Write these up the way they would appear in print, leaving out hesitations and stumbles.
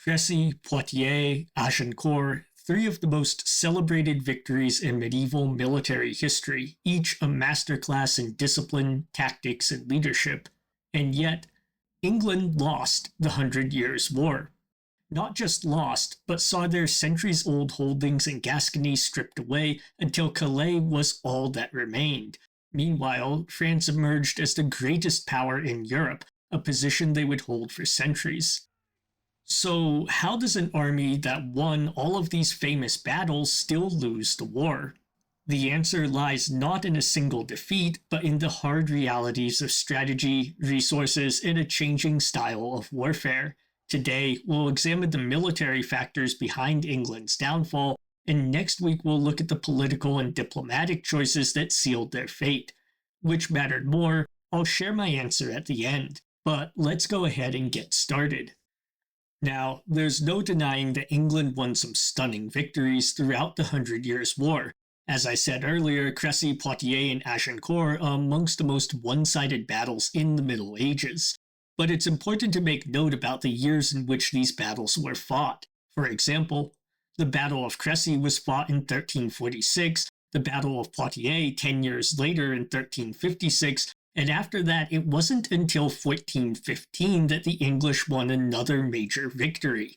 Crécy, Poitiers, Agincourt, three of the most celebrated victories in medieval military history, each a masterclass in discipline, tactics, and leadership. And yet, England lost the Hundred Years' War. Not just lost, but saw their centuries-old holdings in Gascony stripped away until Calais was all that remained. Meanwhile, France emerged as the greatest power in Europe, a position they would hold for centuries. So, how does an army that won all of these famous battles still lose the war? The answer lies not in a single defeat, but in the hard realities of strategy, resources, and a changing style of warfare. Today, we'll examine the military factors behind England's downfall, and next week we'll look at the political and diplomatic choices that sealed their fate. Which mattered more? I'll share my answer at the end, but let's go ahead and get started. Now, there's no denying that England won some stunning victories throughout the Hundred Years' War. As I said earlier, Crécy, Poitiers, and Agincourt are amongst the most one-sided battles in the Middle Ages. But it's important to make note about the years in which these battles were fought. For example, the Battle of Crécy was fought in 1346, the Battle of Poitiers 10 years later in 1356, and after that it wasn't until 1415 that the English won another major victory.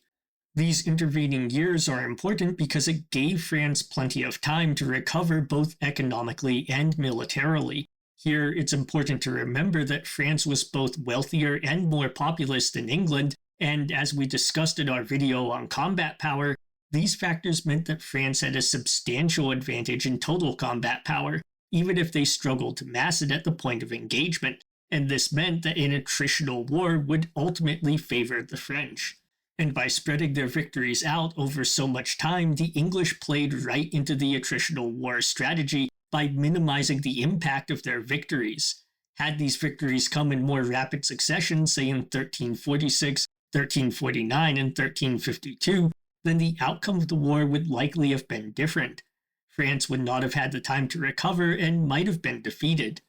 These intervening years are important because it gave France plenty of time to recover both economically and militarily. Here, it's important to remember that France was both wealthier and more populous than England, and as we discussed in our video on combat power, these factors meant that France had a substantial advantage in total combat power, even if they struggled to mass it at the point of engagement, and this meant that an attritional war would ultimately favor the French. And by spreading their victories out over so much time, the English played right into the attritional war strategy by minimizing the impact of their victories. Had these victories come in more rapid succession, say in 1346, 1349, and 1352, then the outcome of the war would likely have been different. France would not have had the time to recover and might have been defeated.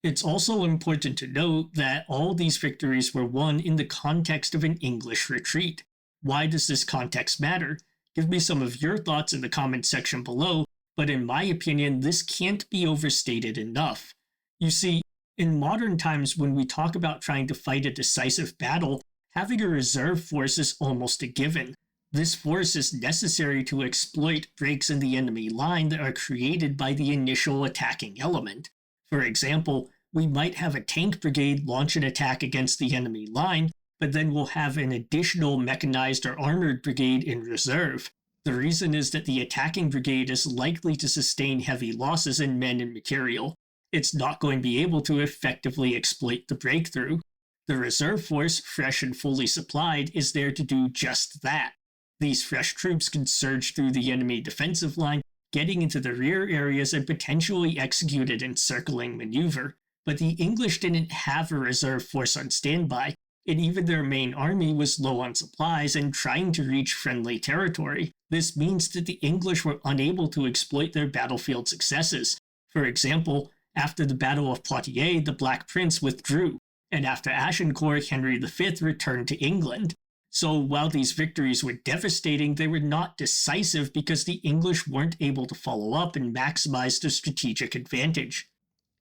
It's also important to note that all these victories were won in the context of an English retreat. Why does this context matter? Give me some of your thoughts in the comments section below, but in my opinion, this can't be overstated enough. You see, in modern times when we talk about trying to fight a decisive battle, having a reserve force is almost a given. This force is necessary to exploit breaks in the enemy line that are created by the initial attacking element. For example, we might have a tank brigade launch an attack against the enemy line, but then we'll have an additional mechanized or armored brigade in reserve. The reason is that the attacking brigade is likely to sustain heavy losses in men and material. It's not going to be able to effectively exploit the breakthrough. The reserve force, fresh and fully supplied, is there to do just that. These fresh troops can surge through the enemy defensive line, getting into the rear areas and potentially execute an encircling maneuver. But the English didn't have a reserve force on standby, and even their main army was low on supplies and trying to reach friendly territory. This means that the English were unable to exploit their battlefield successes. For example, after the Battle of Poitiers, the Black Prince withdrew, and after Agincourt, Henry V returned to England. So while these victories were devastating, they were not decisive because the English weren't able to follow up and maximize their strategic advantage.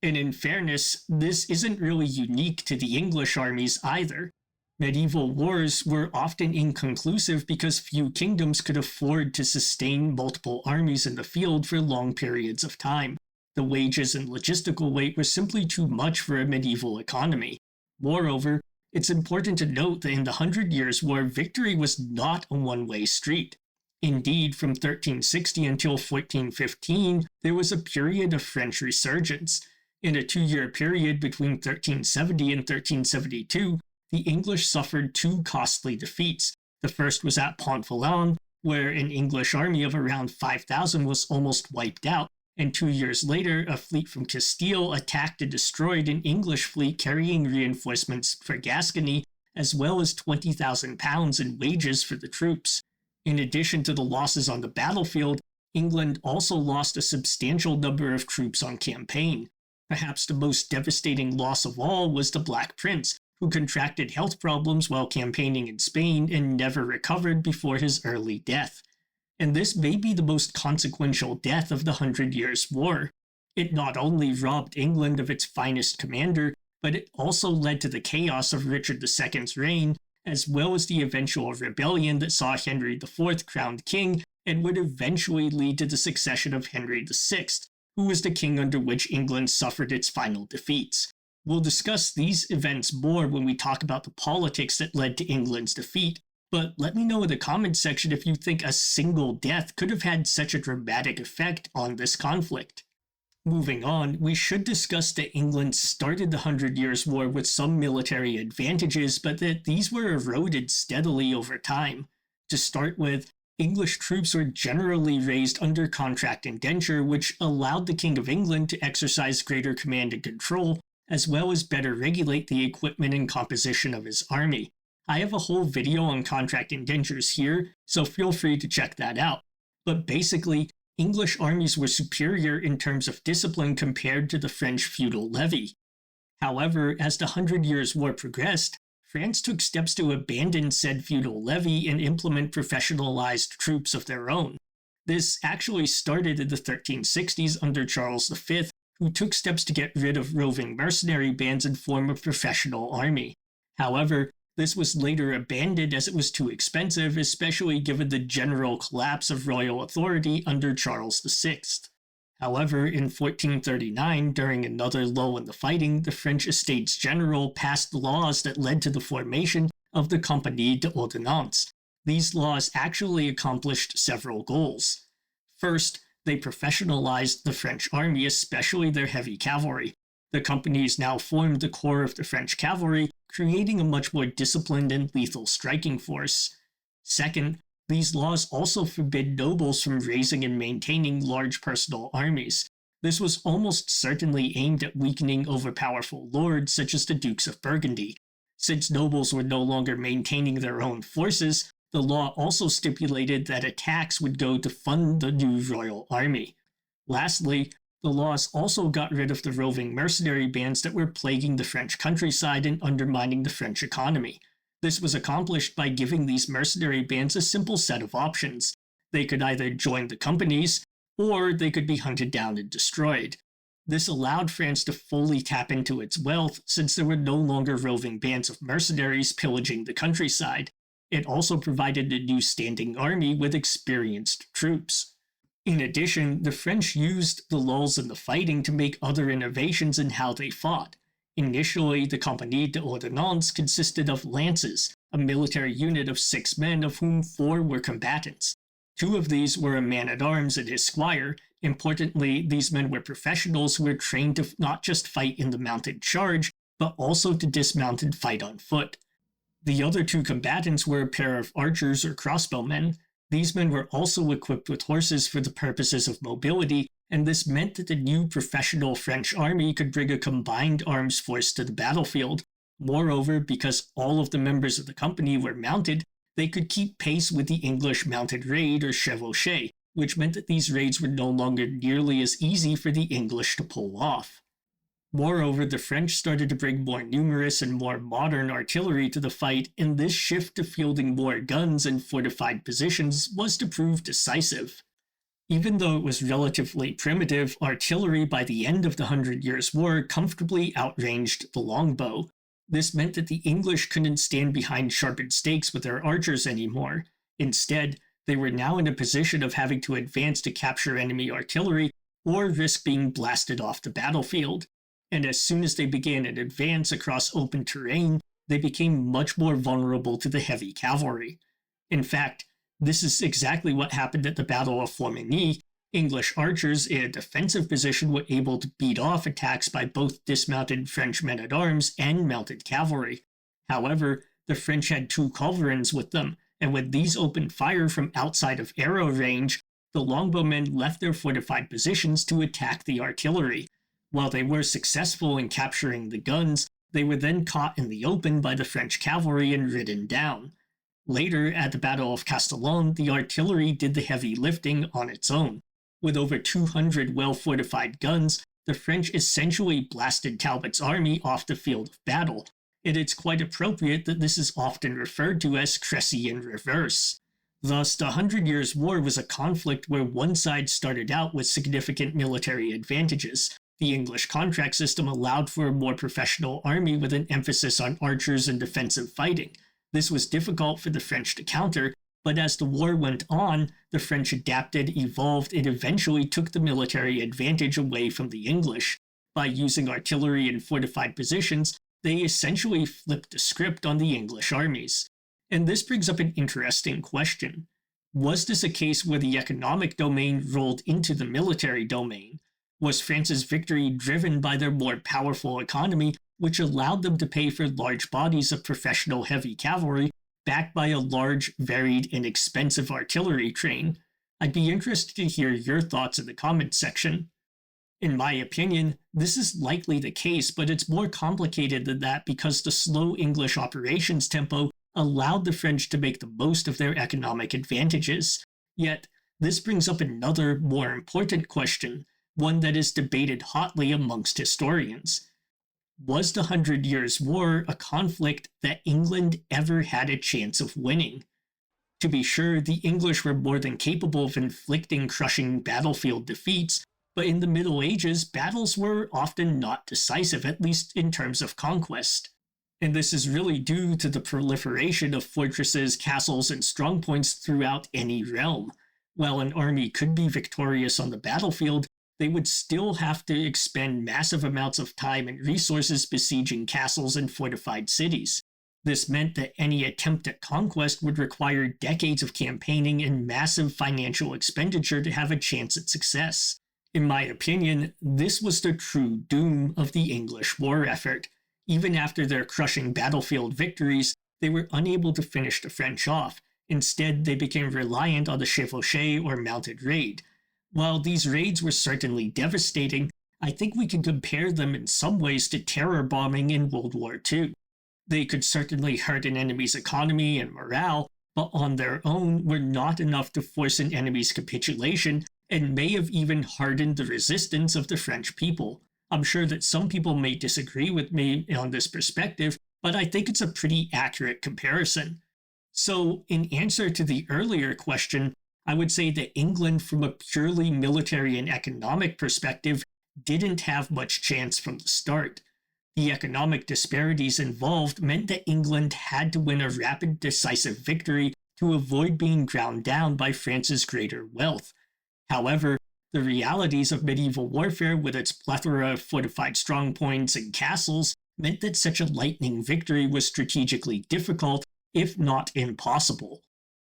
And in fairness, this isn't really unique to the English armies either. Medieval wars were often inconclusive because few kingdoms could afford to sustain multiple armies in the field for long periods of time. The wages and logistical weight were simply too much for a medieval economy. Moreover, it's important to note that in the Hundred Years' War, victory was not a one-way street. Indeed, from 1360 until 1415, there was a period of French resurgence. In a 2-year period between 1370 and 1372, the English suffered 2 costly defeats. The first was at Pont-Valon, where an English army of around 5,000 was almost wiped out, and 2 years later, a fleet from Castile attacked and destroyed an English fleet carrying reinforcements for Gascony, as well as £20,000 in wages for the troops. In addition to the losses on the battlefield, England also lost a substantial number of troops on campaign. Perhaps the most devastating loss of all was the Black Prince, who contracted health problems while campaigning in Spain and never recovered before his early death. And this may be the most consequential death of the 100 Years' War. It not only robbed England of its finest commander, but it also led to the chaos of Richard II's reign, as well as the eventual rebellion that saw Henry IV crowned king and would eventually lead to the succession of Henry VI, who was the king under which England suffered its final defeats. We'll discuss these events more when we talk about the politics that led to England's defeat, but let me know in the comments section if you think a single death could have had such a dramatic effect on this conflict. Moving on, we should discuss that England started the 100 Years' War with some military advantages, but that these were eroded steadily over time. To start with, English troops were generally raised under contract indenture, which allowed the King of England to exercise greater command and control, as well as better regulate the equipment and composition of his army. I have a whole video on contract indentures here, so feel free to check that out. But basically, English armies were superior in terms of discipline compared to the French feudal levy. However, as the 100 Years' War progressed, France took steps to abandon said feudal levy and implement professionalized troops of their own. This actually started in the 1360s under Charles V, who took steps to get rid of roving mercenary bands and form a professional army. However, this was later abandoned as it was too expensive, especially given the general collapse of royal authority under Charles VI. However, in 1439, during another lull in the fighting, the French Estates General passed laws that led to the formation of the Compagnie d'Ordonnance. These laws actually accomplished several goals. First, they professionalized the French army, especially their heavy cavalry. The companies now formed the core of the French cavalry, creating a much more disciplined and lethal striking force. Second, these laws also forbid nobles from raising and maintaining large personal armies. This was almost certainly aimed at weakening overpowerful lords such as the Dukes of Burgundy. Since nobles were no longer maintaining their own forces, the law also stipulated that a tax would go to fund the new royal army. Lastly, the laws also got rid of the roving mercenary bands that were plaguing the French countryside and undermining the French economy. This was accomplished by giving these mercenary bands a simple set of options. They could either join the companies, or they could be hunted down and destroyed. This allowed France to fully tap into its wealth, since there were no longer roving bands of mercenaries pillaging the countryside. It also provided a new standing army with experienced troops. In addition, the French used the lulls in the fighting to make other innovations in how they fought. Initially, the Compagnie d'Ordonnance consisted of lances, a military unit of 6 men, of whom 4 were combatants. 2 of these were a man-at-arms and his squire. Importantly, these men were professionals who were trained to not just fight in the mounted charge, but also to dismount and fight on foot. The other 2 combatants were a pair of archers or crossbowmen. These men were also equipped with horses for the purposes of mobility, and this meant that the new professional French army could bring a combined arms force to the battlefield. Moreover, because all of the members of the company were mounted, they could keep pace with the English mounted raid or chevauchée, which meant that these raids were no longer nearly as easy for the English to pull off. Moreover, the French started to bring more numerous and more modern artillery to the fight, and this shift to fielding more guns and fortified positions was to prove decisive. Even though it was relatively primitive, artillery by the end of the 100 Years' War comfortably outranged the longbow. This meant that the English couldn't stand behind sharpened stakes with their archers anymore. Instead, they were now in a position of having to advance to capture enemy artillery or risk being blasted off the battlefield. And as soon as they began an advance across open terrain, they became much more vulnerable to the heavy cavalry. In fact, this is exactly what happened at the Battle of Formigny. English archers in a defensive position were able to beat off attacks by both dismounted French men-at-arms and mounted cavalry. However, the French had 2 culverins with them, and when these opened fire from outside of arrow range, the longbowmen left their fortified positions to attack the artillery. While they were successful in capturing the guns, they were then caught in the open by the French cavalry and ridden down. Later, at the Battle of Castillon, the artillery did the heavy lifting on its own. With over 200 well-fortified guns, the French essentially blasted Talbot's army off the field of battle. and it's quite appropriate that this is often referred to as Crécy in reverse. Thus, the Hundred Years' War was a conflict where one side started out with significant military advantages. The English contract system allowed for a more professional army with an emphasis on archers and defensive fighting. This was difficult for the French to counter, but as the war went on, the French adapted, evolved, and eventually took the military advantage away from the English. By using artillery and fortified positions, they essentially flipped the script on the English armies. And this brings up an interesting question. Was this a case where the economic domain rolled into the military domain? Was France's victory driven by their more powerful economy, which allowed them to pay for large bodies of professional heavy cavalry, backed by a large, varied, and expensive artillery train? I'd be interested to hear your thoughts in the comments section. In my opinion, this is likely the case, but it's more complicated than that because the slow English operations tempo allowed the French to make the most of their economic advantages. Yet, this brings up another, more important question, one that is debated hotly amongst historians. Was the Hundred Years' War a conflict that England ever had a chance of winning? To be sure, the English were more than capable of inflicting crushing battlefield defeats, but in the Middle Ages, battles were often not decisive, at least in terms of conquest. And this is really due to the proliferation of fortresses, castles, and strongpoints throughout any realm. While an army could be victorious on the battlefield, they would still have to expend massive amounts of time and resources besieging castles and fortified cities. This meant that any attempt at conquest would require decades of campaigning and massive financial expenditure to have a chance at success. In my opinion, this was the true doom of the English war effort. Even after their crushing battlefield victories, they were unable to finish the French off. Instead, they became reliant on the chevauchée or mounted raid. While these raids were certainly devastating, I think we can compare them in some ways to terror bombing in World War II. They could certainly hurt an enemy's economy and morale, but on their own were not enough to force an enemy's capitulation and may have even hardened the resistance of the French people. I'm sure that some people may disagree with me on this perspective, but I think it's a pretty accurate comparison. So, in answer to the earlier question, I would say that England, from a purely military and economic perspective, didn't have much chance from the start. The economic disparities involved meant that England had to win a rapid, decisive victory to avoid being ground down by France's greater wealth. However, the realities of medieval warfare, with its plethora of fortified strongpoints and castles, meant that such a lightning victory was strategically difficult, if not impossible.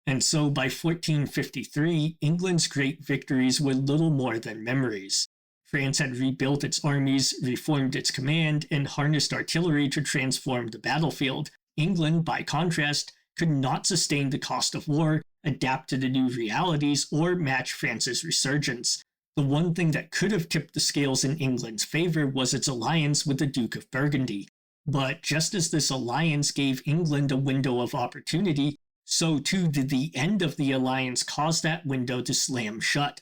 And so by 1453, England's great victories were little more than memories. France had rebuilt its armies, reformed its command, and harnessed artillery to transform the battlefield. England, by contrast, could not sustain the cost of war, adapt to the new realities, or match France's resurgence. The one thing that could have tipped the scales in England's favor was its alliance with the Duke of Burgundy. But just as this alliance gave England a window of opportunity, so too did the end of the alliance cause that window to slam shut.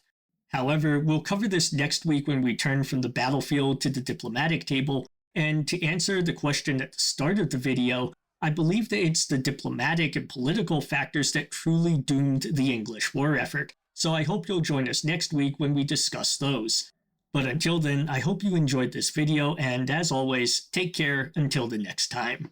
However, we'll cover this next week when we turn from the battlefield to the diplomatic table, and to answer the question at the start of the video, I believe that it's the diplomatic and political factors that truly doomed the English war effort. So I hope you'll join us next week when we discuss those. But until then, I hope you enjoyed this video, and as always, take care until the next time.